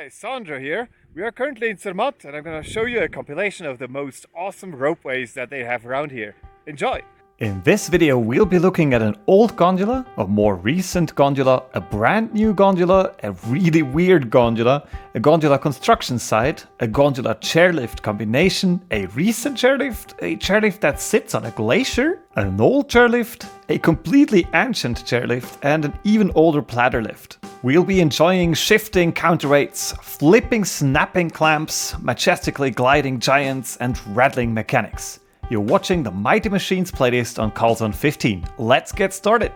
Hi, Sandra here. We are currently in Zermatt and I'm going to show you a compilation of the most awesome ropeways that they have around here. Enjoy! In this video we'll be looking at an old gondola, a more recent gondola, a brand new gondola, a really weird gondola, a gondola construction site, a gondola chairlift combination, a recent chairlift, a chairlift that sits on a glacier, an old chairlift, a completely ancient chairlift, and an even older platter lift. We'll be enjoying shifting counterweights, flipping snapping clamps, majestically gliding giants, and rattling mechanics. You're watching the Mighty Machines playlist on Carlson 15. Let's get started!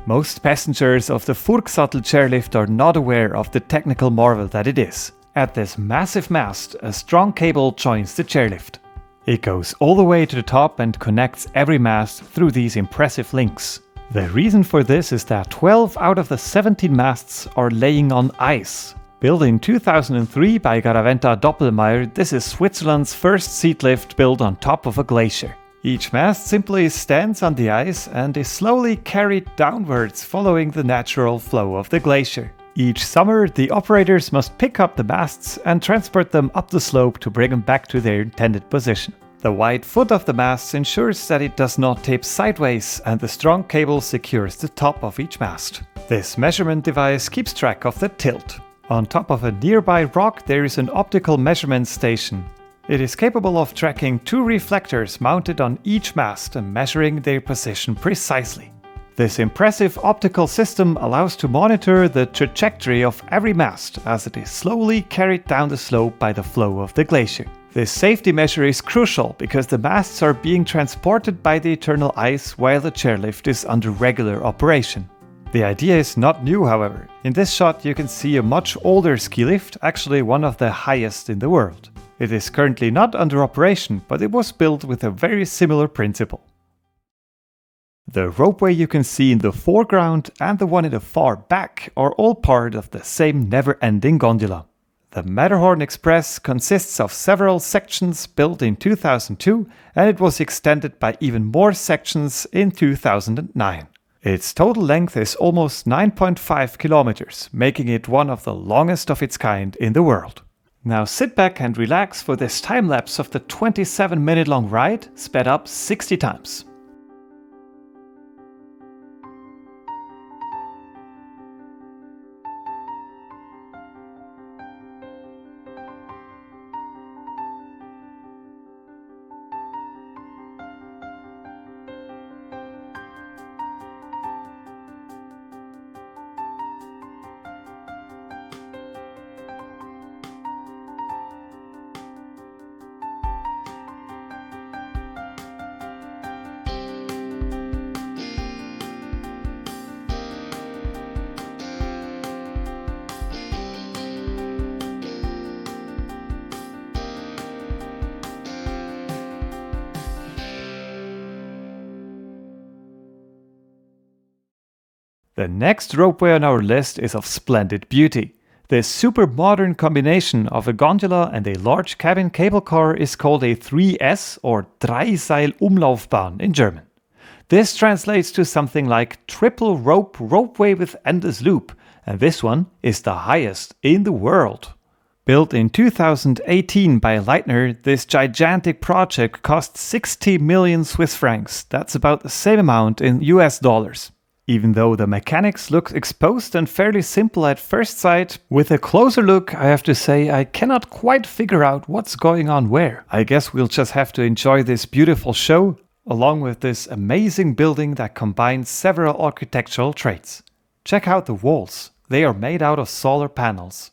Most passengers of the Furgsattel chairlift are not aware of the technical marvel that it is. At this massive mast, a strong cable joins the chairlift. It goes all the way to the top and connects every mast through these impressive links. The reason for this is that 12 out of the 17 masts are laying on ice. Built in 2003 by garaventa-doppelmayr, this is Switzerland's first seat lift built on top of a glacier. Each mast simply stands on the ice and is slowly carried downwards following the natural flow of the glacier. Each summer, the operators must pick up the masts and transport them up the slope to bring them back to their intended position. The wide foot of the mast ensures that it does not tip sideways, and the strong cable secures the top of each mast. This measurement device keeps track of the tilt. On top of a nearby rock there is an optical measurement station. It is capable of tracking 2 reflectors mounted on each mast and measuring their position precisely. This impressive optical system allows to monitor the trajectory of every mast as it is slowly carried down the slope by the flow of the glacier. This safety measure is crucial because the masts are being transported by the eternal ice while the chairlift is under regular operation. The idea is not new, however. In this shot you can see a much older ski lift, actually one of the highest in the world. It is currently not under operation, but it was built with a very similar principle. The ropeway you can see in the foreground and the one in the far back are all part of the same never-ending gondola. The Matterhorn Express consists of several sections built in 2002, and it was extended by even more sections in 2009. Its total length is almost 9.5 kilometers, making it one of the longest of its kind in the world. Now sit back and relax for this time-lapse of the 27-minute long ride, sped up 60 times. The next ropeway on our list is of splendid beauty. This super modern combination of a gondola and a large cabin cable car is called a 3S or Dreiseil-Umlaufbahn in German. This translates to something like triple rope ropeway with endless loop, and this one is the highest in the world. Built in 2018 by Leitner, this gigantic project cost 60 million Swiss francs. That's about the same amount in US dollars. Even though the mechanics look exposed and fairly simple at first sight, with a closer look I have to say I cannot quite figure out what's going on where. I guess we'll just have to enjoy this beautiful show, along with this amazing building that combines several architectural traits. Check out the walls, they are made out of solar panels.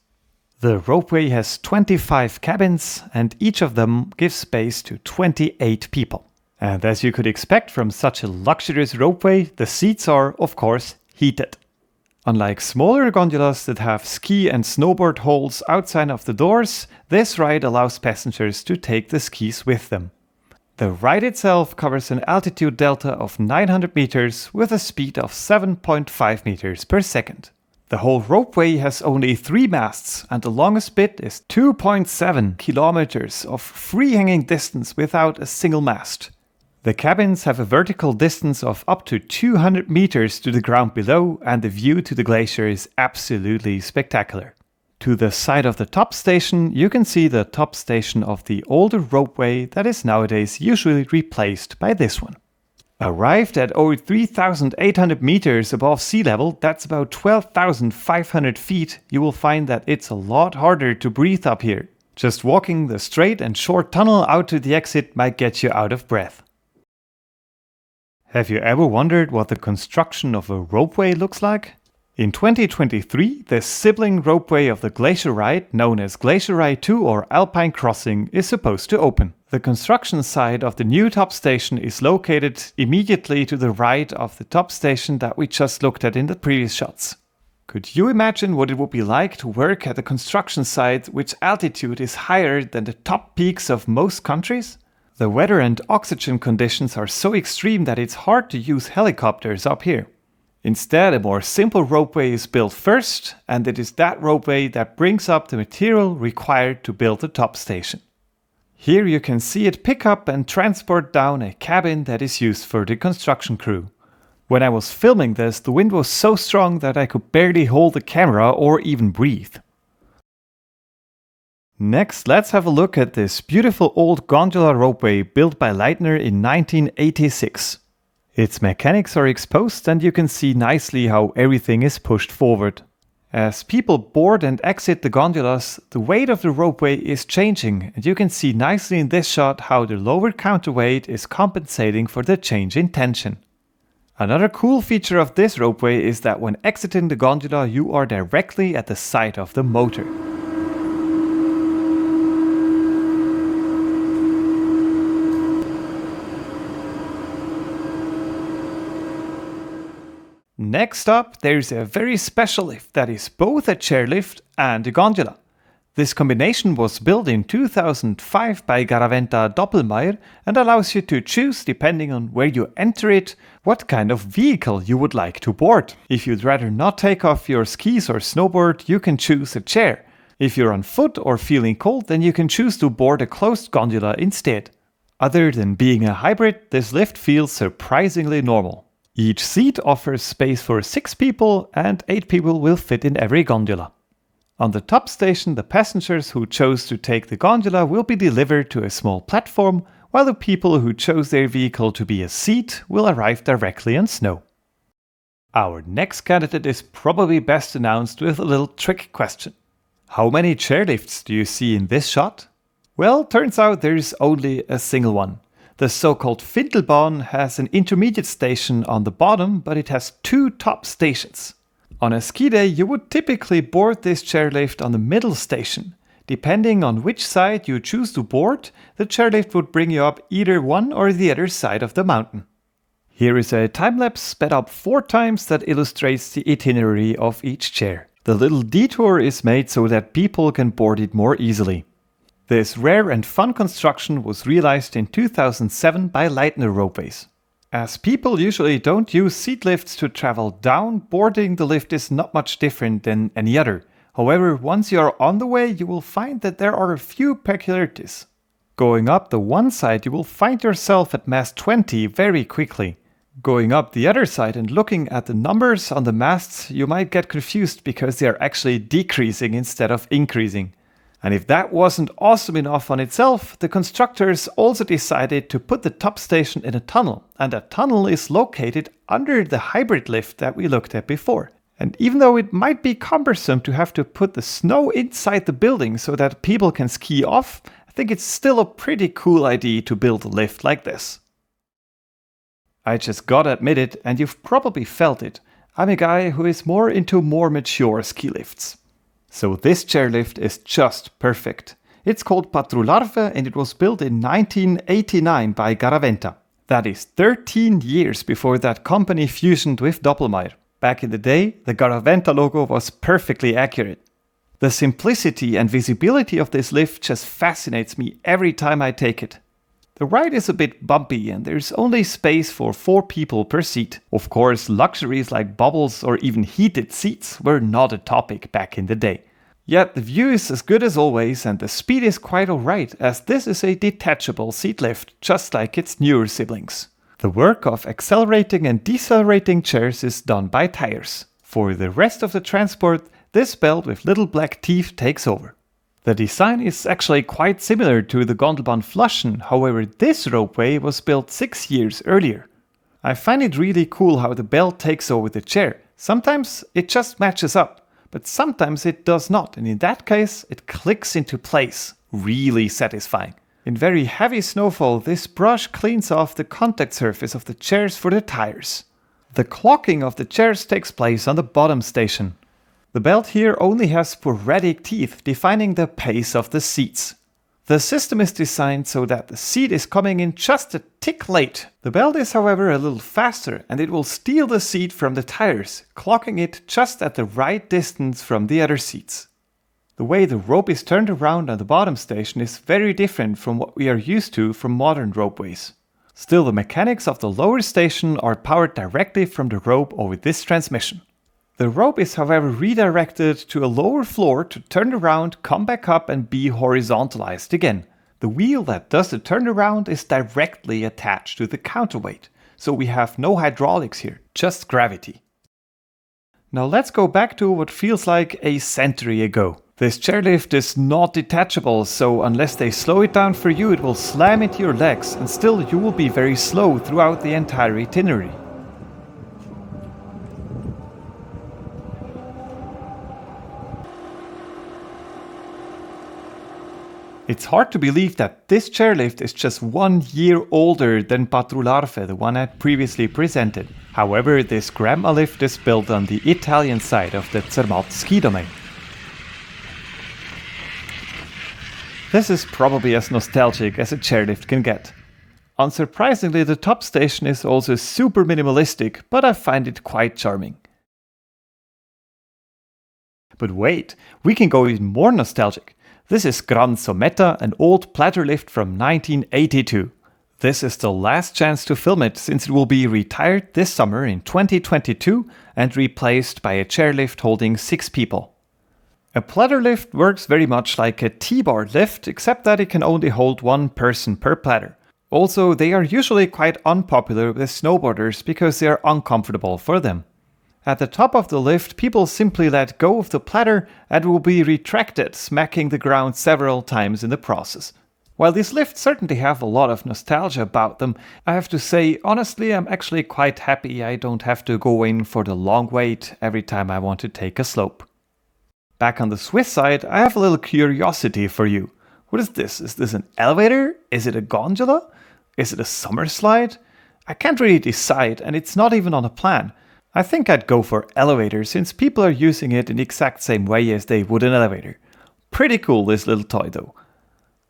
The ropeway has 25 cabins and each of them gives space to 28 people. And as you could expect from such a luxurious ropeway, the seats are, of course, heated. Unlike smaller gondolas that have ski and snowboard holes outside of the doors, this ride allows passengers to take the skis with them. The ride itself covers an altitude delta of 900 meters with a speed of 7.5 meters per second. The whole ropeway has only 3 masts and the longest bit is 2.7 kilometers of free hanging distance without a single mast. The cabins have a vertical distance of up to 200 meters to the ground below, and the view to the glacier is absolutely spectacular. To the side of the top station, you can see the top station of the older ropeway that is nowadays usually replaced by this one. Arrived at over 3,800 meters above sea level, that's about 12,500 feet, you will find that it's a lot harder to breathe up here. Just walking the straight and short tunnel out to the exit might get you out of breath. Have you ever wondered what the construction of a ropeway looks like? In 2023, the sibling ropeway of the Glacier Ride, known as Glacier Ride II or Alpine Crossing, is supposed to open. The construction site of the new top station is located immediately to the right of the top station that we just looked at in the previous shots. Could you imagine what it would be like to work at a construction site which altitude is higher than the top peaks of most countries? The weather and oxygen conditions are so extreme that it's hard to use helicopters up here. Instead, a more simple ropeway is built first, and it is that ropeway that brings up the material required to build the top station. Here you can see it pick up and transport down a cabin that is used for the construction crew. When I was filming this, the wind was so strong that I could barely hold the camera or even breathe. Next, let's have a look at this beautiful old gondola ropeway built by Leitner in 1986. Its mechanics are exposed and you can see nicely how everything is pushed forward. As people board and exit the gondolas, the weight of the ropeway is changing, and you can see nicely in this shot how the lower counterweight is compensating for the change in tension. Another cool feature of this ropeway is that when exiting the gondola you are directly at the side of the motor. Next up, there's a very special lift that is both a chairlift and a gondola. This combination was built in 2005 by garaventa-doppelmayr and allows you to choose, depending on where you enter it, what kind of vehicle you would like to board. If you'd rather not take off your skis or snowboard, you can choose a chair. If you're on foot or feeling cold, then you can choose to board a closed gondola instead. Other than being a hybrid, this lift feels surprisingly normal. Each seat offers space for 6 people, and 8 people will fit in every gondola. On the top station, the passengers who chose to take the gondola will be delivered to a small platform, while the people who chose their vehicle to be a seat will arrive directly on snow. Our next candidate is probably best announced with a little trick question. How many chairlifts do you see in this shot? Well, turns out there's only a single one. The so-called Findelbahn has an intermediate station on the bottom, but it has 2 top stations. On a ski day, you would typically board this chairlift on the middle station. Depending on which side you choose to board, the chairlift would bring you up either one or the other side of the mountain. Here is a time-lapse sped up 4 times that illustrates the itinerary of each chair. The little detour is made so that people can board it more easily. This rare and fun construction was realized in 2007 by Leitner Ropeways. As people usually don't use seat lifts to travel down, boarding the lift is not much different than any other. However, once you are on the way, you will find that there are a few peculiarities. Going up the one side, you will find yourself at mast 20 very quickly. Going up the other side and looking at the numbers on the masts, you might get confused because they are actually decreasing instead of increasing. And if that wasn't awesome enough on itself, the constructors also decided to put the top station in a tunnel, and that tunnel is located under the hybrid lift that we looked at before. And even though it might be cumbersome to have to put the snow inside the building so that people can ski off, I think it's still a pretty cool idea to build a lift like this. I just gotta admit it, and you've probably felt it, I'm a guy who is more into more mature ski lifts. So this chairlift is just perfect. It's called Patrullarve and it was built in 1989 by Garaventa. That is 13 years before that company fusioned with Doppelmayr. Back in the day, the Garaventa logo was perfectly accurate. The simplicity and visibility of this lift just fascinates me every time I take it. The ride is a bit bumpy and there's only space for 4 people per seat. Of course, luxuries like bubbles or even heated seats were not a topic back in the day. Yet the view is as good as always and the speed is quite alright, as this is a detachable seat lift, just like its newer siblings. The work of accelerating and decelerating chairs is done by tires. For the rest of the transport, this belt with little black teeth takes over. The design is actually quite similar to the Gondelbahn Fluschen, however this ropeway was built 6 years earlier. I find it really cool how the belt takes over the chair. Sometimes it just matches up, but sometimes it does not, and in that case it clicks into place. Really satisfying. In very heavy snowfall, this brush cleans off the contact surface of the chairs for the tires. The clocking of the chairs takes place on the bottom station. The belt here only has sporadic teeth defining the pace of the seats. The system is designed so that the seat is coming in just a tick late. The belt is however a little faster and it will steal the seat from the tires, clocking it just at the right distance from the other seats. The way the rope is turned around on the bottom station is very different from what we are used to from modern ropeways. Still, the mechanics of the lower station are powered directly from the rope over this transmission. The rope is however redirected to a lower floor to turn around, come back up and be horizontalized again. The wheel that does the turnaround is directly attached to the counterweight, so we have no hydraulics here, just gravity. Now let's go back to what feels like a century ago. This chairlift is not detachable, so unless they slow it down for you, it will slam into your legs and still you will be very slow throughout the entire itinerary. It's hard to believe that this chairlift is just 1 year older than Patrullarve, the one I previously presented. However, this grandma lift is built on the Italian side of the Zermatt ski domain. This is probably as nostalgic as a chairlift can get. Unsurprisingly, the top station is also super minimalistic, but I find it quite charming. But wait, we can go even more nostalgic. This is Gran Sometta, an old platter lift from 1982. This is the last chance to film it since it will be retired this summer in 2022 and replaced by a chairlift holding 6 people. A platter lift works very much like a T-bar lift, except that it can only hold 1 person per platter. Also, they are usually quite unpopular with snowboarders because they are uncomfortable for them. At the top of the lift, people simply let go of the platter and will be retracted, smacking the ground several times in the process. While these lifts certainly have a lot of nostalgia about them, I have to say, honestly, I'm actually quite happy I don't have to go in for the long wait every time I want to take a slope. Back on the Swiss side, I have a little curiosity for you. What is this? Is this an elevator? Is it a gondola? Is it a summer slide? I can't really decide, and it's not even on a plan. I think I'd go for elevator since people are using it in the exact same way as they would an elevator. Pretty cool, this little toy though.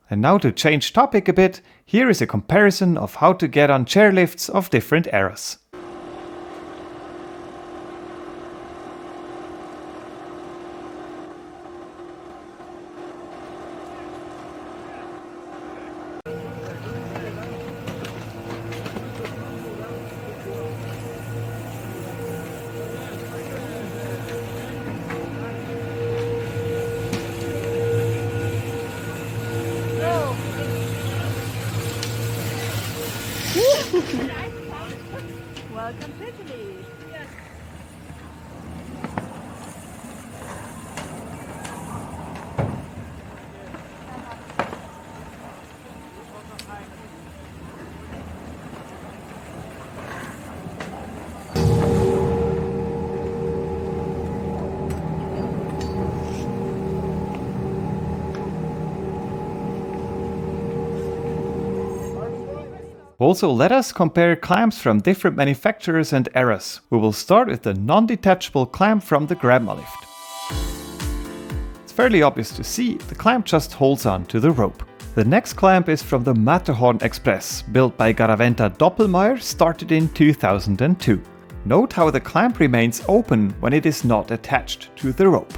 And now to change topic a bit, here is a comparison of how to get on chairlifts of different eras. Welcome to Italy. Also, let us compare clamps from different manufacturers and eras. We will start with the non-detachable clamp from the grandma lift. It's fairly obvious to see, the clamp just holds on to the rope. The next clamp is from the Matterhorn Express, built by garaventa-doppelmayr, started in 2002. Note how the clamp remains open when it is not attached to the rope.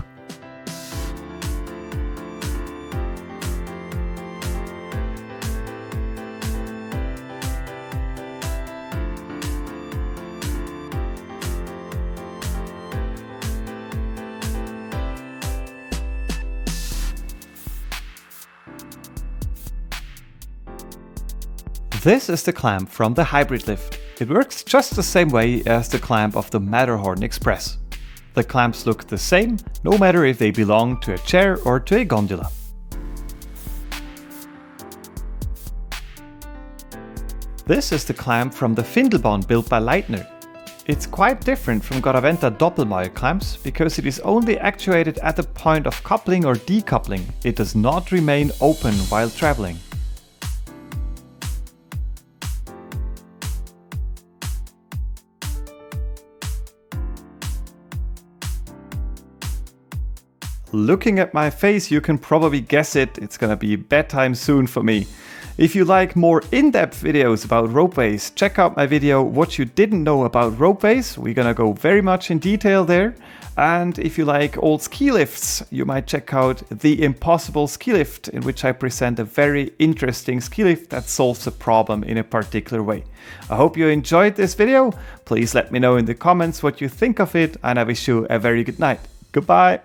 This is the clamp from the hybrid lift. It works just the same way as the clamp of the Matterhorn Express. The clamps look the same, no matter if they belong to a chair or to a gondola. This is the clamp from the Findelbahn built by Leitner. It's quite different from garaventa-doppelmayr clamps because it is only actuated at the point of coupling or decoupling. It does not remain open while traveling. Looking at my face, you can probably guess it. It's gonna be bedtime soon for me. If you like more in-depth videos about ropeways, check out my video What You Didn't Know About Ropeways. We're gonna go very much in detail there. And if you like old ski lifts, you might check out The Impossible Ski Lift, in which I present a very interesting ski lift that solves a problem in a particular way. I hope you enjoyed this video. Please let me know in the comments what you think of it, and I wish you a very good night. Goodbye.